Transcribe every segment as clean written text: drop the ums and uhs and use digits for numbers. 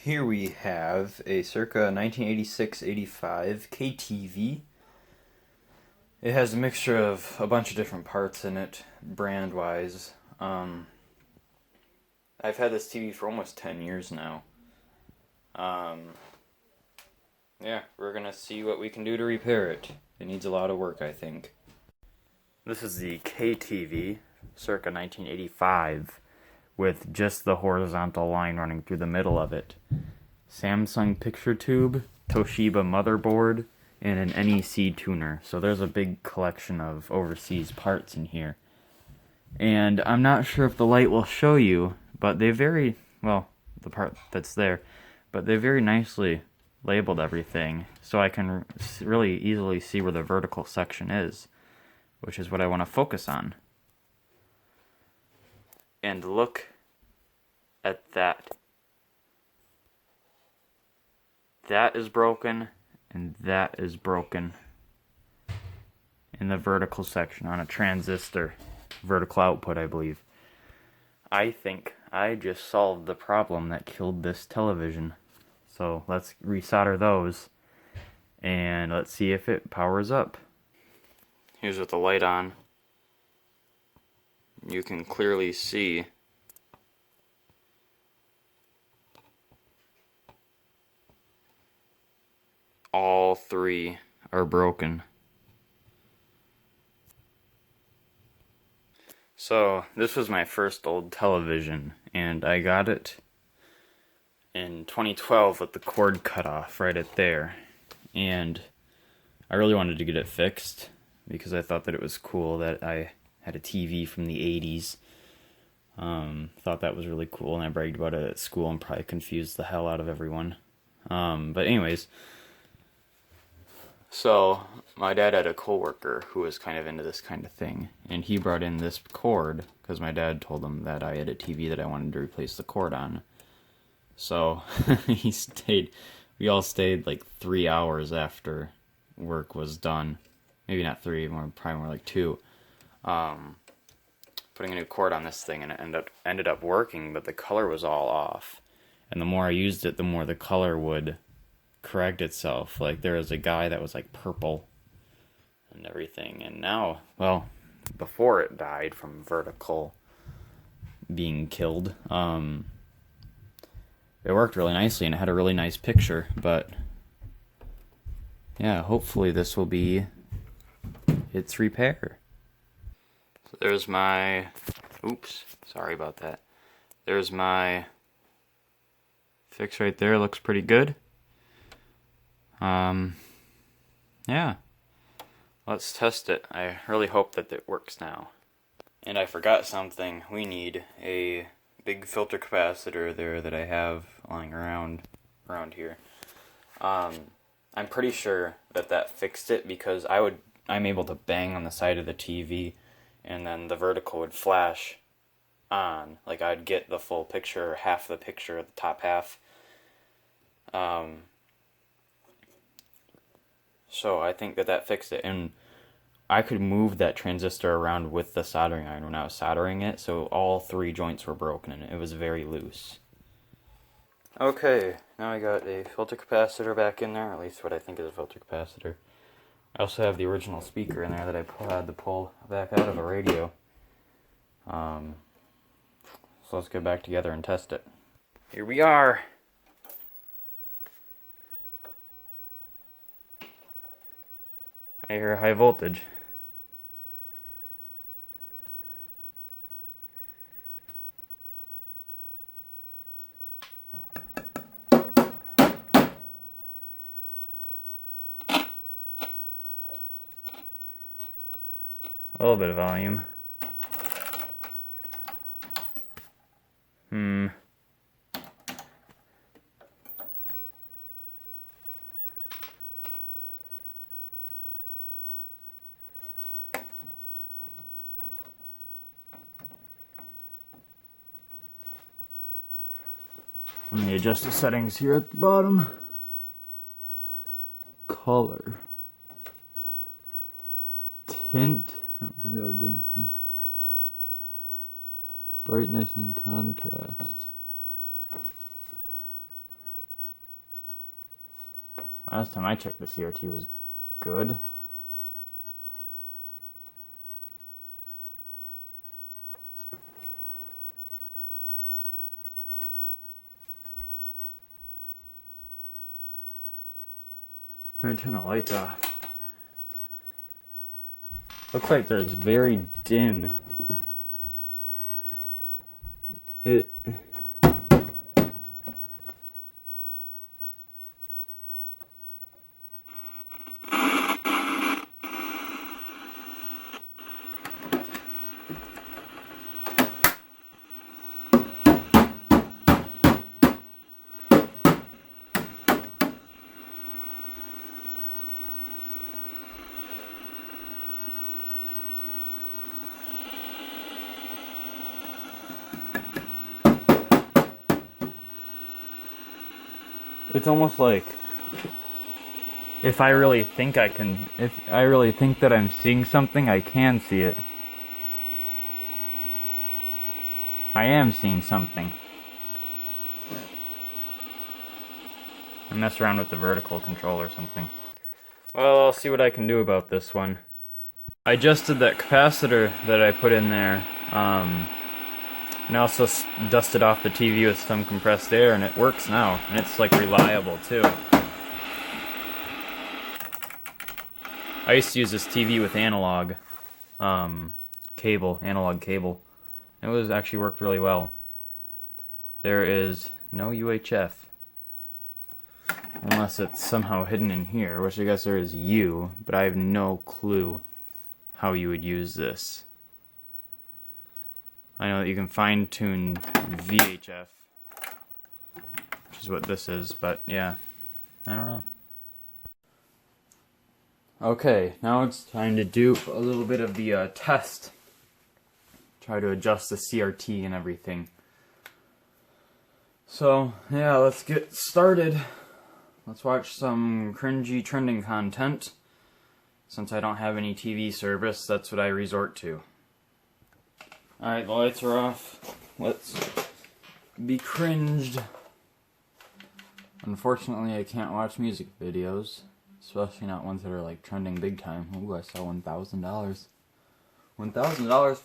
Here we have a circa 1986-85 KTV. It has a mixture of a bunch of different parts in it, brand-wise. I've had this TV for almost 10 years now. Yeah, we're gonna see what we can do to repair it. It needs a lot of work, I think. This is the KTV, circa 1985, with just the horizontal line running through the middle of it. Samsung picture tube, Toshiba motherboard, and an NEC tuner. So there's a big collection of overseas parts in here. And I'm not sure if the light will show you, but they very, well, the part that's there, but they very nicely labeled everything, so I can really easily see where the vertical section is, which is what I want to focus on. And look at that. That is broken, and that is broken in the vertical section on a transistor. Vertical output, I believe. I think I just solved the problem that killed this television. So let's resolder those, and let's see if it powers up. Here's with the light on. You can clearly see all three are broken. So this was my first old television, and I got it in 2012 with the cord cut off right at there. And I really wanted to get it fixed because I thought that it was cool that I had a TV from the 80s. Thought that was really cool, and I bragged about it at school and probably confused the hell out of everyone. But anyways, so my dad had a coworker who was kind of into this kind of thing, and he brought in this cord because my dad told him that I had a TV that I wanted to replace the cord on. So we all stayed like 3 hours after work was done. Maybe not 3, probably more like 2. Putting a new cord on this thing, and it ended up working, but the color was all off. And the more I used it, the more the color would correct itself. Like there was a guy that was like purple and everything. And now, well, before it died from vertical being killed, it worked really nicely and it had a really nice picture. But yeah, hopefully this will be its repair. So there's my, oops, sorry about that. There's my fix right there, looks pretty good. Yeah, let's test it. I really hope that it works now. And I forgot something. We need a big filter capacitor there that I have lying around here. I'm pretty sure that fixed it because I'm able to bang on the side of the TV and then the vertical would flash on. Like I'd get the full picture, half the picture, the top half. So I think that fixed it, and I could move that transistor around with the soldering iron when I was soldering it, so all 3 joints were broken and it was very loose. Okay, now I got a filter capacitor back in there, at least what I think is a filter capacitor. I also have the original speaker in there that I had to pull back out of a radio. So let's get back together and test it. Here we are. I hear high voltage. A little bit of volume. Let me adjust the settings here at the bottom. Color. Tint. I don't think that would do anything. Brightness and contrast. Last time I checked, the CRT was good. I'm gonna turn the lights off. Looks like there's very dim. It's almost like if I really think that I'm seeing something, I can see it. I am seeing something. I mess around with the vertical control or something. Well, I'll see what I can do about this one. I adjusted that capacitor that I put in there, and I also dusted off the TV with some compressed air, and it works now, and it's like reliable too. I used to use this TV with analog cable. It was actually worked really well. There is no UHF. Unless it's somehow hidden in here, which I guess there is U, but I have no clue how you would use this. I know that you can fine-tune VHF, which is what this is, but yeah, I don't know. Okay, now it's time to do a little bit of the test. Try to adjust the CRT and everything. So, yeah, let's get started. Let's watch some cringy trending content. Since I don't have any TV service, that's what I resort to. Alright, the lights are off. Let's be cringed. Unfortunately, I can't watch music videos. Especially not ones that are like trending big time. Ooh, I saw $1,000. $1,000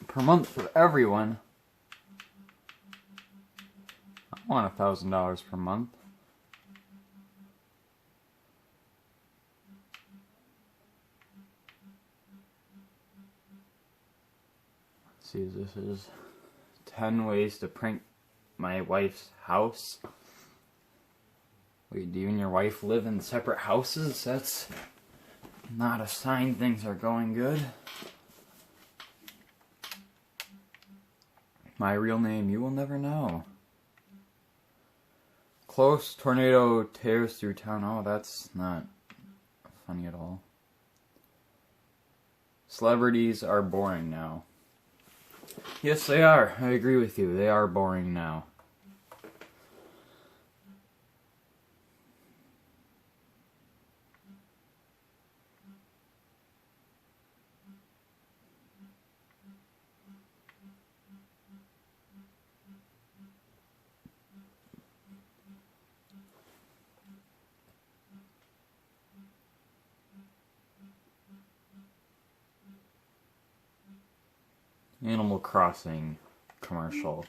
per month for everyone. I want $1,000 per month. See, this is 10 ways to prank my wife's house. Wait, do you and your wife live in separate houses? That's not a sign things are going good. My real name, you will never know. Close tornado tears through town. Oh, that's not funny at all. Celebrities are boring now. Yes, they are. I agree with you. They are boring now. Animal Crossing commercial.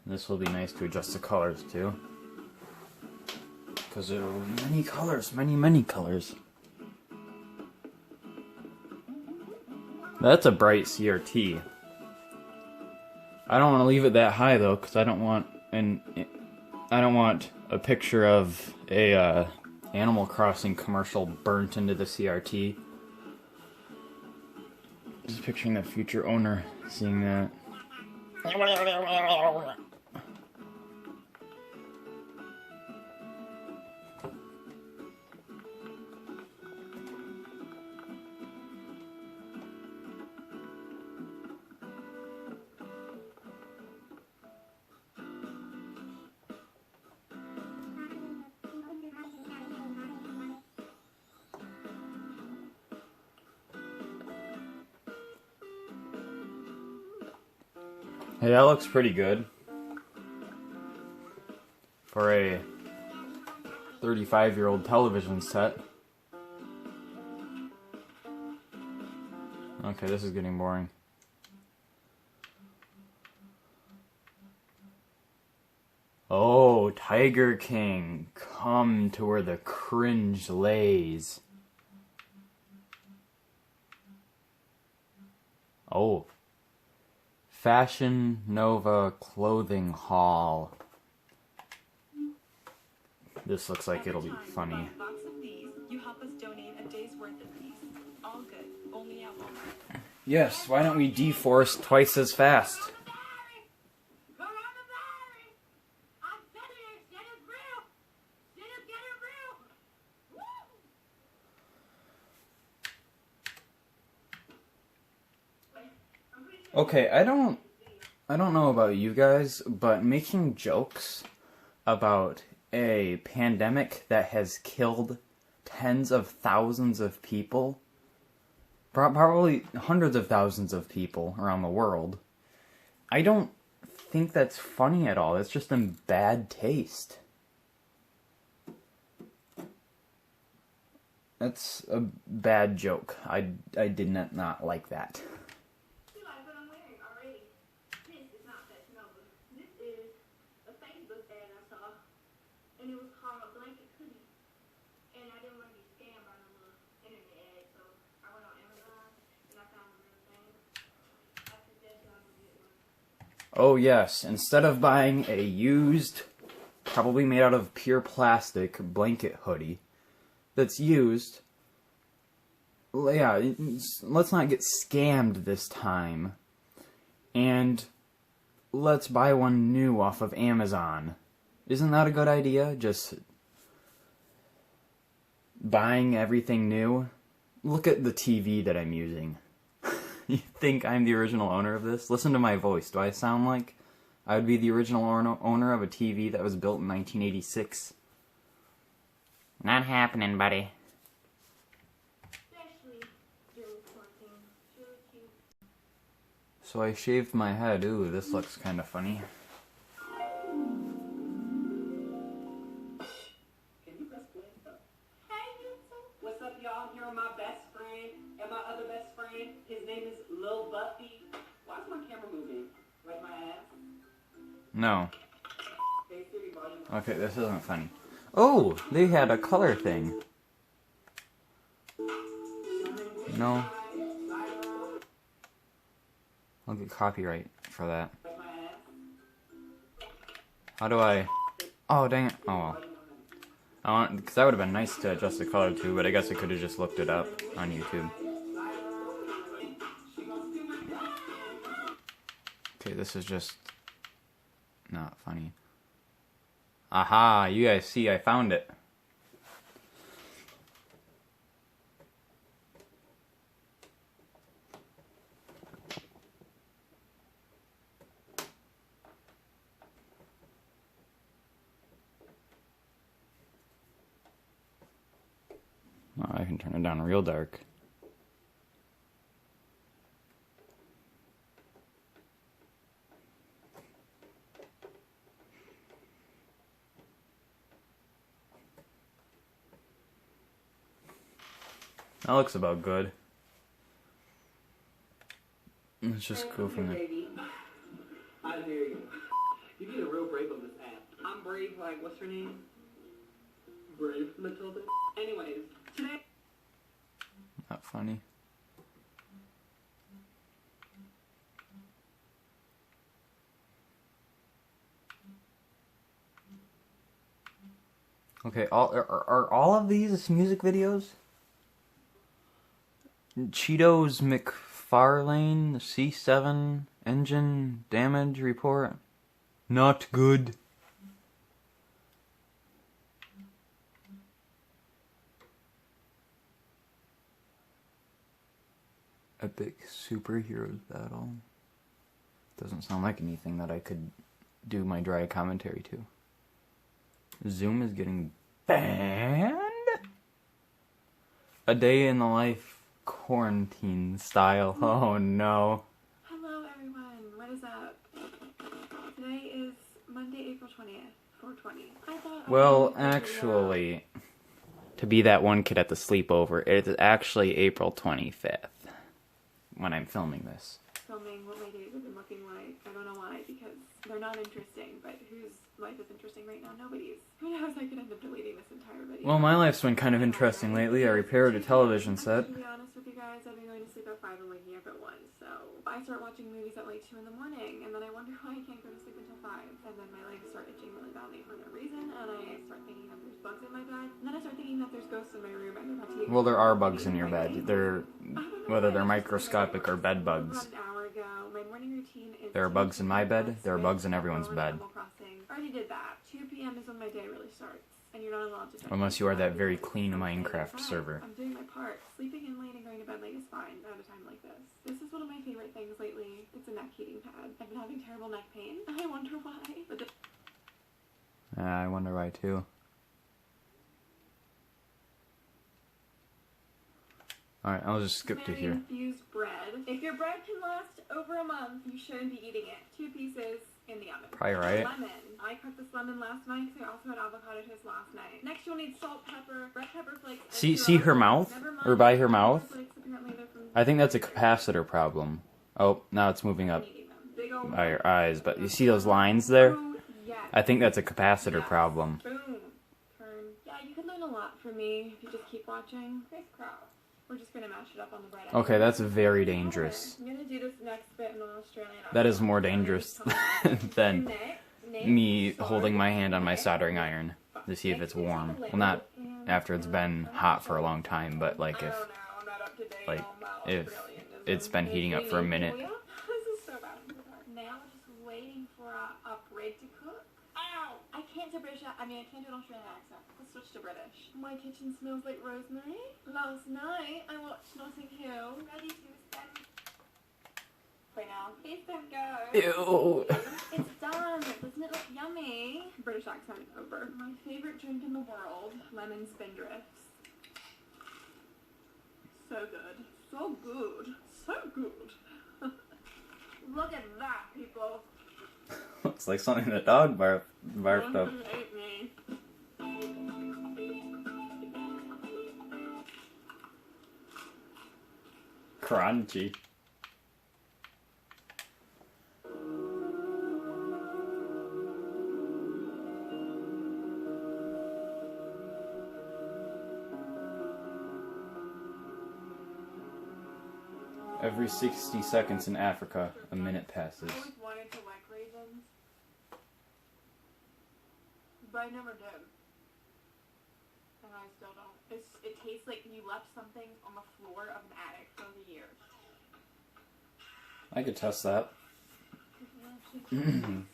This will be nice to adjust the colors to. Because there will be many colors, many colors. That's a bright CRT. I don't want to leave it that high though, because I don't want a picture of a Animal Crossing commercial burnt into the CRT. Just picturing the future owner seeing that. Hey, that looks pretty good for a 35-year-old television set. Okay, this is getting boring. Oh, Tiger King, come to where the cringe lays. Oh, Fashion Nova Clothing Haul. This looks like it'll be funny. You help us donate a day's worth of these. All good, only at Walmart. Yes, why don't we deforest twice as fast? Okay, I don't know about you guys, but making jokes about a pandemic that has killed tens of thousands of people, probably hundreds of thousands of people around the world, I don't think that's funny at all. It's just in bad taste. That's a bad joke. I did not like that. And it was called a blanket hoodie. And I didn't want to be scammed by no little internet ad, so I went on Amazon and I found the real thing. I suggest y'all go get one. Oh yes, instead of buying a used, probably made out of pure plastic blanket hoodie that's used, yeah, let's not get scammed this time. And let's buy one new off of Amazon. Isn't that a good idea? Just buying everything new? Look at the TV that I'm using. You think I'm the original owner of this? Listen to my voice. Do I sound like I would be the original owner of a TV that was built in 1986? Not happening, buddy. Especially during quarantine. It's really cute. So I shaved my head. Ooh, this looks kind of funny. What's up, y'all? Here are my best friend and my other best friend. His name is Lil Buffy. Why is my camera moving? Like my ass? No. Hey, Siri, volume. Okay, this isn't funny. Oh, they had a color thing. No. I'll get copyright for that. Like my ass? How do I... Oh, dang it. Oh, well. Because that would have been nice to adjust the color too, but I guess I could have just looked it up on YouTube. Okay, this is just not funny. Aha, you guys see, I found it. Oh, I can turn it down real dark. That looks about good. Let's just go from there. Baby. I dare you. You need a real brave on this app. I'm brave, like, what's her name? Brave Matilda? Anyways, today... Not funny. Okay, are all of these music videos? Cheetos McFarlane C7 engine damage report. Not good. Epic superheroes battle. Doesn't sound like anything that I could do my dry commentary to. Zoom is getting banned? A day in the life quarantine style. Oh no. Hello everyone, what is up? Today is Monday, April 20th. 420. I thought. Well, actually, to be that one kid at the sleepover, it is actually April 25th when I'm filming this. Filming what my days have been looking like. I don't know why, because they're not interesting. But whose life is interesting right now? Nobody's. Who knows? I could end up deleting this entire video. Well, my life's been kind of interesting lately. I repaired a television set. To be honest with you guys, I've been going to sleep at 5 and waking up at 1. So I start watching movies at like 2 in the morning, and then I wonder why I can't go to sleep until 5. And then my legs start itching really badly for no reason, and I start thinking that there's bugs in my bed. And then I start thinking that there's ghosts in my room, and they're about to eat me. Well, there are bugs in your bed. Whether they're microscopic or bed bugs. About an hour ago, my morning routine is There are bugs in my bed. There are bugs in everyone's bed. Already did that. 2 p.m. is when my day really starts, and you're not allowed to. Unless you are that very clean Minecraft server. I'm doing my part. Sleeping in late and going to bed late is fine at a time like this. This is one of my favorite things lately. It's a neck heating pad. I've been having terrible neck pain. I wonder why. I wonder why too. Alright, I'll just skip to here. Infused bread. If your bread can last over a month, you shouldn't be eating it. 2 pieces in the oven. Probably right. Lemon. I cooked this lemon last night because I also had avocado toast last night. Next, you'll need salt, pepper, red pepper flakes. See her mouth? Or by her mouth? I think that's a capacitor problem. Oh, now it's moving up by your eyes. But you see those lines there? I think that's a capacitor problem. Boom. Turn. Yeah, you could learn a lot from me if you just keep watching. Nice crowd. We're just gonna mash it up on the bread. Okay, that's very dangerous. I'm gonna do this next bit in Australian. That is more dangerous than me holding my hand on my soldering iron to see if it's warm. Well, not after it's been hot for a long time, but like if it's been heating up for a minute. This is so bad. Now we're just waiting for a bread to cook. Ow! I can't do British. I can't do an Australian accent. Let's switch to British. My kitchen smells like rosemary. Last night I watched Notting Hill. Ready to spend. Right now. Please don't go. Ew. It's done. Doesn't it look yummy? British accent over. My favorite drink in the world. Lemon spindrifts. So good. So good. So good. Look at that, people. Looks like something the dog barfed up. Ate me. Crunchy. Every 60 seconds in Africa, a minute passes. I always wanted to like raisins, but I never did. And I still don't. It tastes like you left something on the floor of an attic for the years. I could test that. So good.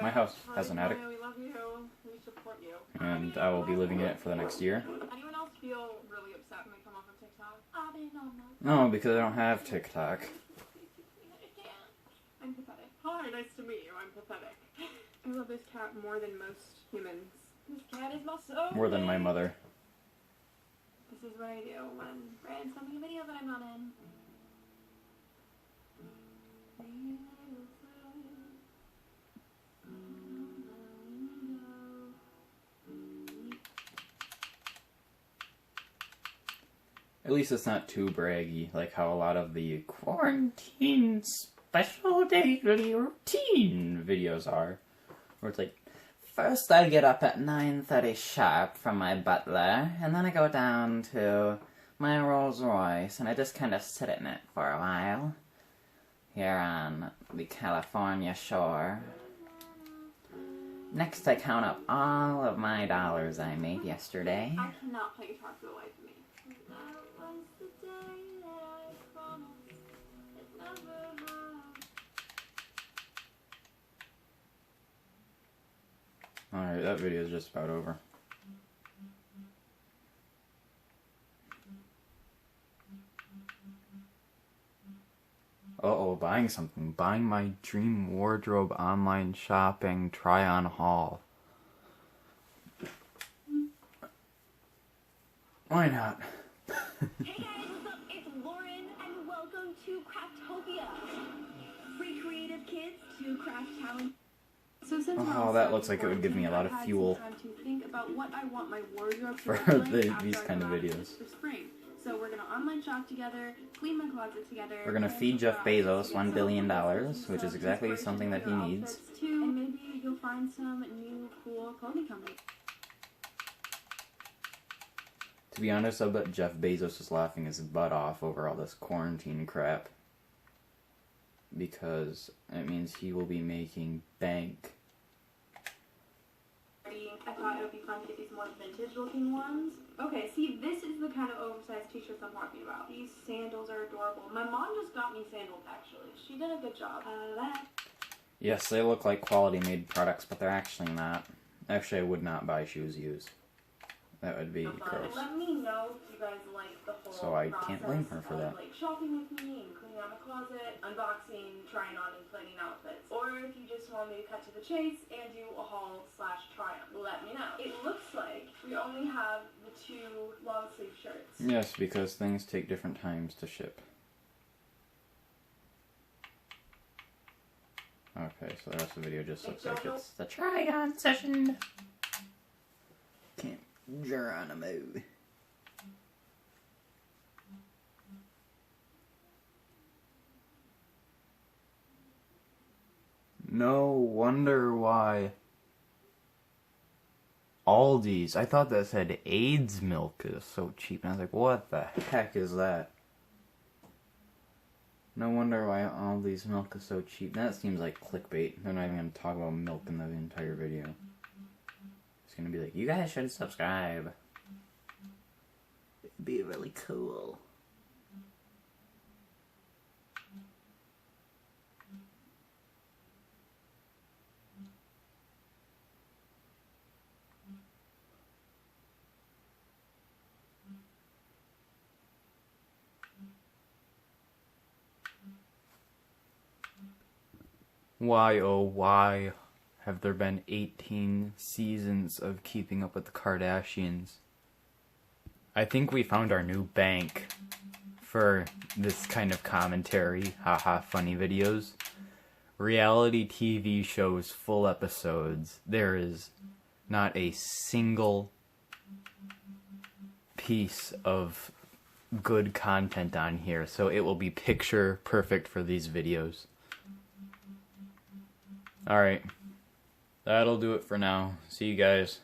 My house has an attic. We love you. We support you. And I will be living in it for the next year. Anyone else feel really upset when we come off of TikTok? No, because I don't have TikTok. I'm pathetic. Hi, nice to meet you. I'm pathetic. I love this cat more than most humans. This cat is my soul. More than my mother. This is what I do when Brand's filming a video that I'm not in. At least it's not too braggy, like how a lot of the quarantine special daily routine videos are. Where it's like, first I get up at 9:30 sharp from my butler, and then I go down to my Rolls Royce, and I just kind of sit in it for a while. Here on the California shore. Next I count up all of my dollars I made yesterday. I cannot play guitar for the life of me. That was the day that I promised it never happened. Alright, that video is just about over. Uh-oh, buying something. Buying my dream wardrobe online shopping try-on haul. Why not? Hey guys, what's up? It's Lauren, and welcome to Craftopia. Free creative kids to craft talent So since Oh, that looks like it would give me a lot of fuel time to think about what I want my wardrobe to for look like these after I kind of go out videos. for spring. So we're gonna online shop together, clean my closet together. We're gonna feed Jeff Bezos $1 billion, which is exactly something that he needs. Too, and maybe you'll find some new cool clothing companies. To be honest, I bet Jeff Bezos is laughing his butt off over all this quarantine crap. Because it means he will be making bank. I thought it would be fun to get these more vintage looking ones. Okay, see, this is the kind of oversized t-shirts I'm talking about. These sandals are adorable. My mom just got me sandals, actually. She did a good job. Yes, they look like quality made products, but they're actually not. Actually, I would not buy shoes used. That would be gross. Let me know if you guys like the whole So I can't blame her for that. Like shopping with me and cleaning out my closet, unboxing, trying on and planning outfits. Or if you just want me to cut to the chase and do a haul / try on, let me know. It looks like we only have the 2 long sleeve shirts. Yes, because things take different times to ship. Okay, so the rest of the video just looks like it's the try-on session. Can't Geronimo. No wonder why. Aldi's. I thought that said AIDS milk is so cheap. And I was like, what the heck is that? No wonder why Aldi's milk is so cheap. That seems like clickbait. They're not even going to talk about milk in the entire video. It's going to be like, you guys should subscribe. It'd be really cool. Why, oh why, have there been 18 seasons of Keeping Up with the Kardashians? I think we found our new bank for this kind of commentary, haha, funny videos. Reality TV shows, full episodes. There is not a single piece of good content on here, so it will be picture perfect for these videos. Alright, that'll do it for now. See you guys.